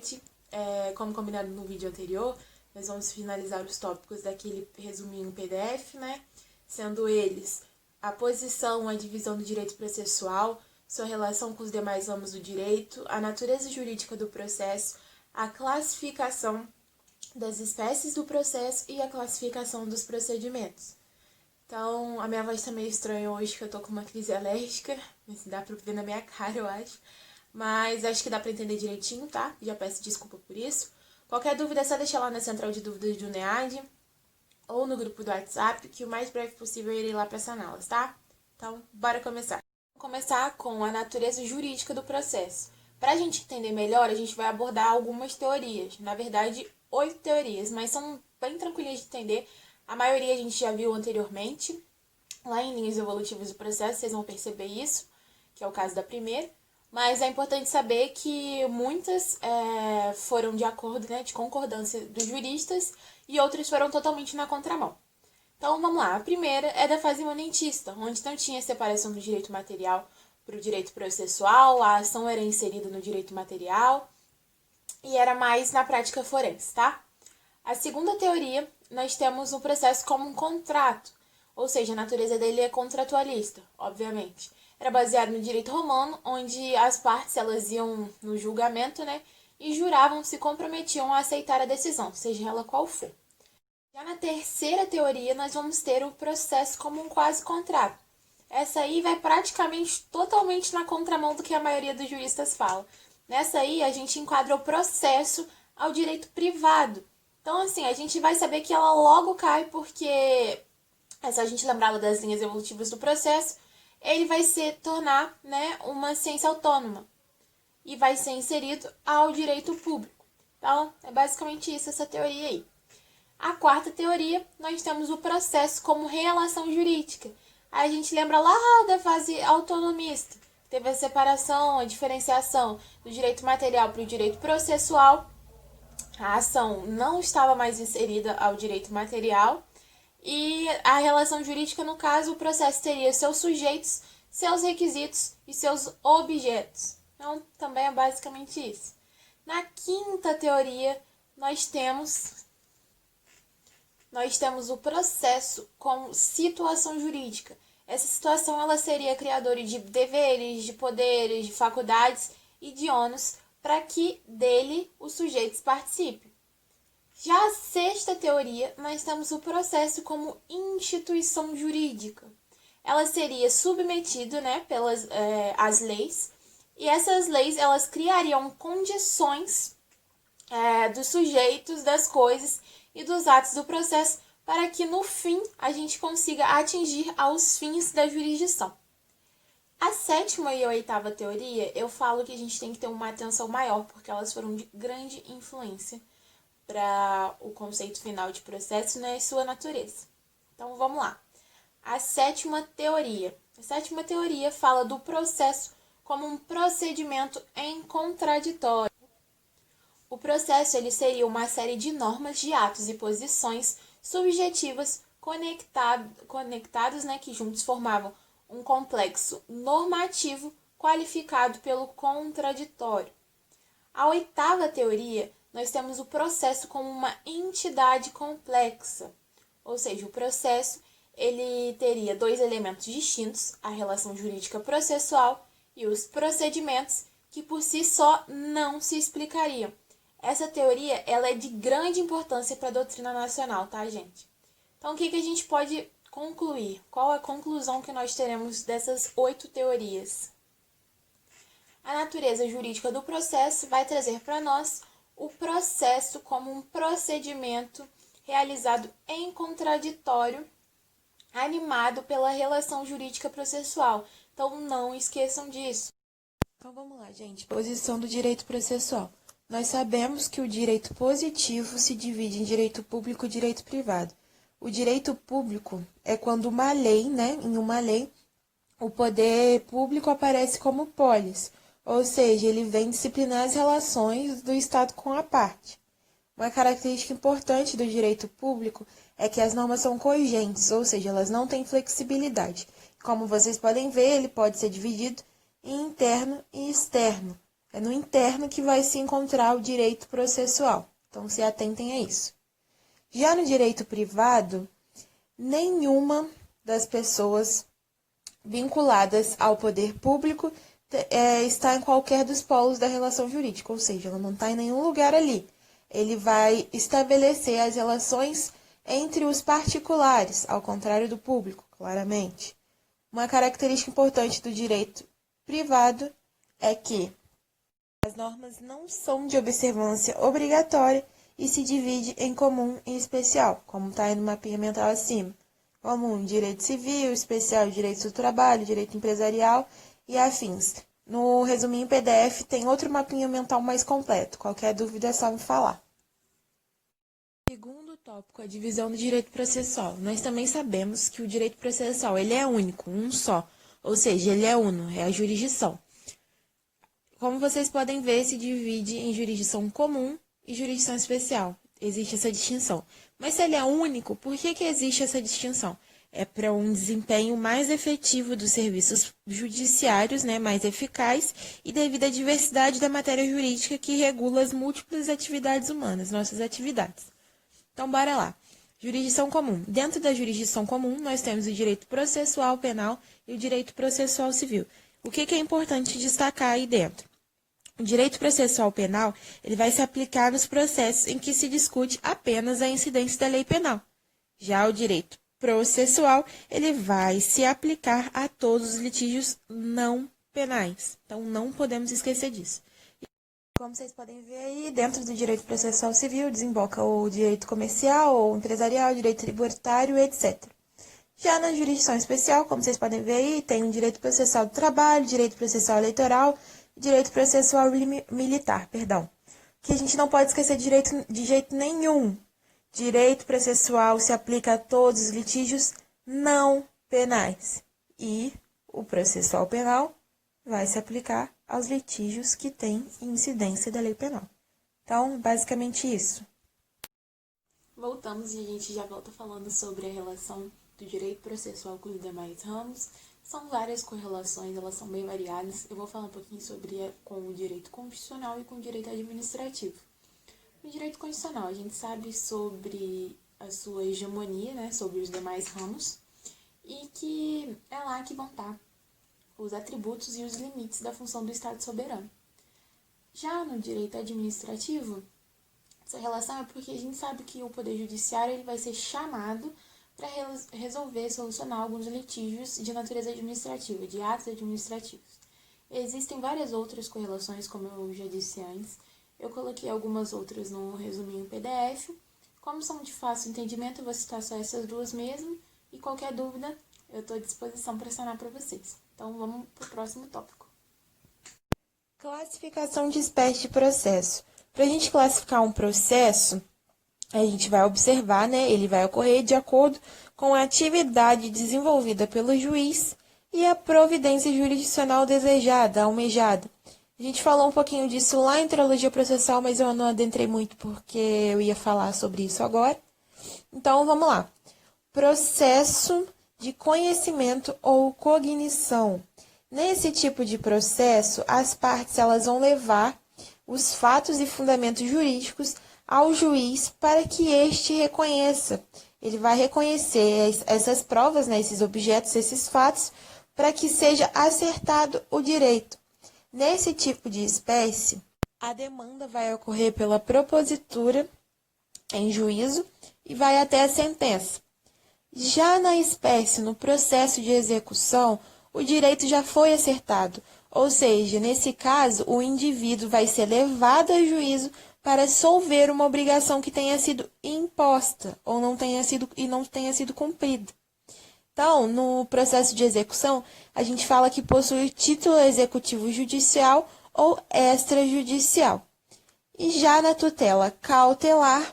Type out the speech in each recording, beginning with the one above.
noite. Como combinado no vídeo anterior, nós vamos finalizar os tópicos daquele resuminho PDF, né? Sendo eles a posição, a divisão do direito processual, sua relação com os demais ramos do direito, a natureza jurídica do processo, a classificação das espécies do processo e a classificação dos procedimentos. Então, a minha voz tá meio estranha hoje, que eu tô com uma crise alérgica, mas dá pra ver na minha cara, eu acho. Mas acho que dá pra entender direitinho, tá? Já peço desculpa por isso. Qualquer dúvida é só deixar lá na central de dúvidas do NEAD ou no grupo do WhatsApp, que o mais breve possível eu irei lá pra saná-las, tá? Então, bora começar. Vamos começar com a natureza jurídica do processo. Pra gente entender melhor, a gente vai abordar algumas teorias. Na verdade, 8 teorias, mas são bem tranquilinhas de entender. A maioria a gente já viu anteriormente, lá em linhas evolutivas do processo, vocês vão perceber isso, que é o caso da primeira. Mas é importante saber que muitas foram de acordo, né, de concordância dos juristas e outras foram totalmente na contramão. Então vamos lá, a primeira é da fase imanentista, onde não tinha separação do direito material para o direito processual, a ação era inserida no direito material e era mais na prática forense, tá? A segunda teoria, nós temos o processo como um contrato, ou seja, a natureza dele é contratualista, obviamente. Era baseado no direito romano, onde as partes elas iam no julgamento, né, e juravam, se comprometiam a aceitar a decisão, seja ela qual for. Já na terceira teoria, nós vamos ter o processo como um quase contrato. Essa aí vai praticamente totalmente na contramão do que a maioria dos juristas fala. Nessa aí, a gente enquadra o processo ao direito privado. Então, assim, a gente vai saber que ela logo cai, porque é só a gente lembrar das linhas evolutivas do processo, ele vai se tornar, né, uma ciência autônoma e vai ser inserido ao direito público. Então, é basicamente isso, essa teoria aí. A quarta teoria, nós temos o processo como relação jurídica. Aí a gente lembra lá da fase autonomista, teve a separação, a diferenciação do direito material para o direito processual. A ação não estava mais inserida ao direito material e a relação jurídica, no caso, o processo teria seus sujeitos, seus requisitos e seus objetos. Então, também é basicamente isso. Na quinta teoria, nós temos o processo como situação jurídica. Essa situação ela seria criadora de deveres, de poderes, de faculdades e de ônus para que dele os sujeitos participem. Já a sexta teoria, nós temos o processo como instituição jurídica. Ela seria submetida, né, pelas as leis, e essas leis elas criariam condições dos sujeitos, das coisas e dos atos do processo para que no fim a gente consiga atingir aos fins da jurisdição. A sétima e a oitava teoria, eu falo que a gente tem que ter uma atenção maior, porque elas foram de grande influência para o conceito final de processo, né, e sua natureza. Então vamos lá. A sétima teoria. A sétima teoria fala do processo como um procedimento em contraditório. O processo ele seria uma série de normas de atos e posições subjetivas conectados, né, que juntos formavam um complexo normativo qualificado pelo contraditório. A oitava teoria, nós temos o processo como uma entidade complexa, ou seja, o processo ele teria dois elementos distintos, a relação jurídica processual e os procedimentos, que por si só não se explicariam. Essa teoria ela é de grande importância para a doutrina nacional, tá, gente? Então, o que a gente pode concluir? Qual a conclusão que nós teremos dessas 8 teorias? A natureza jurídica do processo vai trazer para nós o processo como um procedimento realizado em contraditório, animado pela relação jurídica processual. Então, não esqueçam disso. Então, vamos lá, gente. Posição do direito processual. Nós sabemos que o direito positivo se divide em direito público e direito privado. O direito público é quando uma lei, né, em uma lei, o poder público aparece como polis, ou seja, ele vem disciplinar as relações do Estado com a parte. Uma característica importante do direito público é que as normas são cogentes, ou seja, elas não têm flexibilidade. Como vocês podem ver, ele pode ser dividido em interno e externo. É no interno que vai se encontrar o direito processual. Então, se atentem a isso. Já no direito privado, nenhuma das pessoas vinculadas ao poder público está em qualquer dos polos da relação jurídica, ou seja, ela não está em nenhum lugar ali. Ele vai estabelecer as relações entre os particulares, ao contrário do público, claramente. Uma característica importante do direito privado é que as normas não são de observância obrigatória e se divide em comum e especial, como está aí no mapinha mental acima. Comum, direito civil, especial, direito do trabalho, direito empresarial e afins. No resuminho PDF tem outro mapinha mental mais completo. Qualquer dúvida é só me falar. Segundo tópico, a divisão do direito processual. Nós também sabemos que o direito processual ele é único, um só, ou seja, ele é uno, é a jurisdição. Como vocês podem ver, se divide em jurisdição comum e jurisdição especial. Existe essa distinção. Mas se ele é único, por que existe essa distinção? É para um desempenho mais efetivo dos serviços judiciários, mais eficaz, e devido à diversidade da matéria jurídica que regula as múltiplas atividades humanas, nossas atividades. Então, bora lá. Jurisdição comum. Dentro da jurisdição comum, nós temos o direito processual penal e o direito processual civil. O que é importante destacar aí dentro? O direito processual penal ele vai se aplicar nos processos em que se discute apenas a incidência da lei penal. Já o direito processual ele vai se aplicar a todos os litígios não penais. Então, não podemos esquecer disso. Como vocês podem ver aí, dentro do direito processual civil desemboca o direito comercial ou empresarial, direito tributário, etc. Já na jurisdição especial, como vocês podem ver aí, tem o direito processual do trabalho, direito processual eleitoral, direito processual militar, perdão. Que a gente não pode esquecer de jeito nenhum. Direito processual se aplica a todos os litígios não penais. E o processual penal vai se aplicar aos litígios que têm incidência da lei penal. Então, basicamente isso. Voltamos e a gente já volta falando sobre a relação do direito processual com os demais ramos. São várias correlações, elas são bem variadas. Eu vou falar um pouquinho com o direito constitucional e com o direito administrativo. No direito constitucional, a gente sabe sobre a sua hegemonia, sobre os demais ramos, e que é lá que vão estar os atributos e os limites da função do Estado soberano. Já no direito administrativo, essa relação é porque a gente sabe que o Poder Judiciário ele vai ser chamado para resolver, solucionar alguns litígios de natureza administrativa, de atos administrativos. Existem várias outras correlações, como eu já disse antes. Eu coloquei algumas outras no resuminho PDF. Como são de fácil entendimento, eu vou citar só essas duas mesmo. E qualquer dúvida, eu estou à disposição para sanar para vocês. Então, vamos para o próximo tópico. Classificação de espécie de processo. Para a gente classificar um processo, a gente vai observar, ele vai ocorrer de acordo com a atividade desenvolvida pelo juiz e a providência jurisdicional desejada, almejada. A gente falou um pouquinho disso lá em Teologia Processual, mas eu não adentrei muito porque eu ia falar sobre isso agora. Então, vamos lá. Processo de conhecimento ou cognição. Nesse tipo de processo, as partes elas vão levar os fatos e fundamentos jurídicos ao juiz para que este reconheça. Ele vai reconhecer essas provas, esses objetos, esses fatos, para que seja acertado o direito. Nesse tipo de espécie, a demanda vai ocorrer pela propositura em juízo e vai até a sentença. Já na espécie, no processo de execução, o direito já foi acertado, ou seja, nesse caso, o indivíduo vai ser levado a juízo para solver uma obrigação que tenha sido imposta ou não tenha sido cumprida. Então, no processo de execução, a gente fala que possui título executivo judicial ou extrajudicial. E já na tutela cautelar,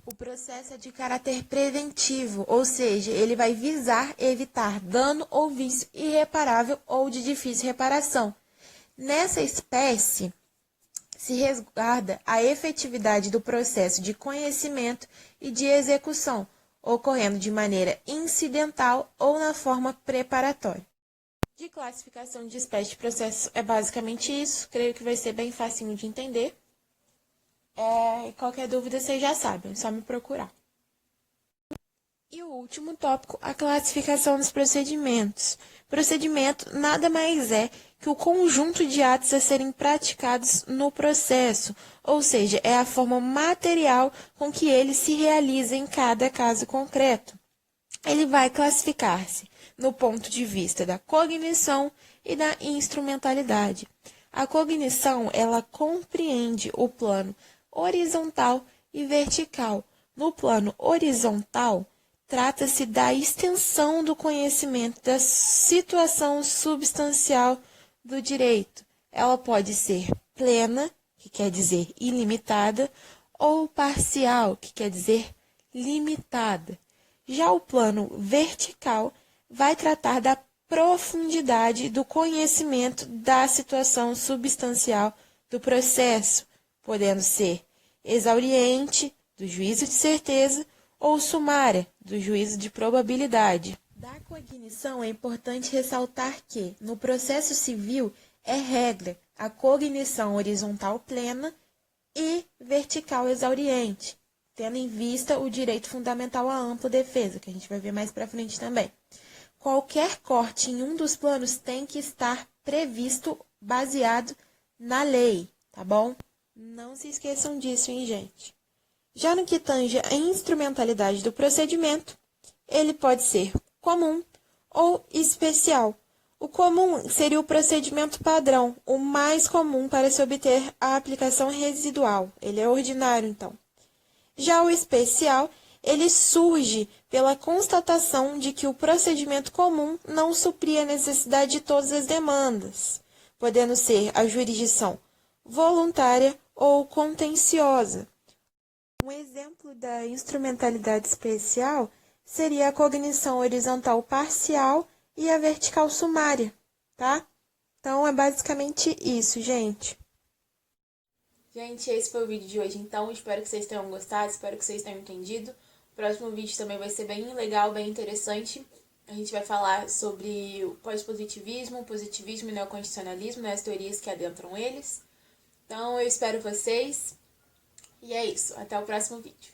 o processo é de caráter preventivo, ou seja, ele vai visar evitar dano ou vício irreparável ou de difícil reparação. Nessa espécie, se resguarda a efetividade do processo de conhecimento e de execução, ocorrendo de maneira incidental ou na forma preparatória. De classificação de espécie de processo é basicamente isso. Creio que vai ser bem facinho de entender. Qualquer dúvida vocês já sabem, é só me procurar. E o último tópico, a classificação dos procedimentos. Procedimento nada mais é que o conjunto de atos a serem praticados no processo, ou seja, é a forma material com que ele se realiza em cada caso concreto. Ele vai classificar-se no ponto de vista da cognição e da instrumentalidade. A cognição, ela compreende o plano horizontal e vertical. No plano horizontal, trata-se da extensão do conhecimento da situação substancial do direito. Ela pode ser plena, que quer dizer ilimitada, ou parcial, que quer dizer limitada. Já o plano vertical vai tratar da profundidade do conhecimento da situação substancial do processo, podendo ser exauriente, do juízo de certeza, ou sumária, do juízo de probabilidade. Da cognição é importante ressaltar que, no processo civil, é regra a cognição horizontal plena e vertical exauriente, tendo em vista o direito fundamental à ampla defesa, que a gente vai ver mais para frente também. Qualquer corte em um dos planos tem que estar previsto, baseado na lei, tá bom? Não se esqueçam disso, hein, gente? Já no que tange a instrumentalidade do procedimento, ele pode ser comum ou especial. O comum seria o procedimento padrão, o mais comum para se obter a aplicação residual. Ele é ordinário, então. Já o especial, ele surge pela constatação de que o procedimento comum não supria a necessidade de todas as demandas, podendo ser a jurisdição voluntária ou contenciosa. Um exemplo da instrumentalidade especial seria a cognição horizontal parcial e a vertical sumária, tá? Então, é basicamente isso, gente. Gente, esse foi o vídeo de hoje, então. Espero que vocês tenham gostado, espero que vocês tenham entendido. O próximo vídeo também vai ser bem legal, bem interessante. A gente vai falar sobre o pós-positivismo, o positivismo e o neoconstitucionalismo, né, as teorias que adentram eles. Então, eu espero vocês. E é isso. Até o próximo vídeo.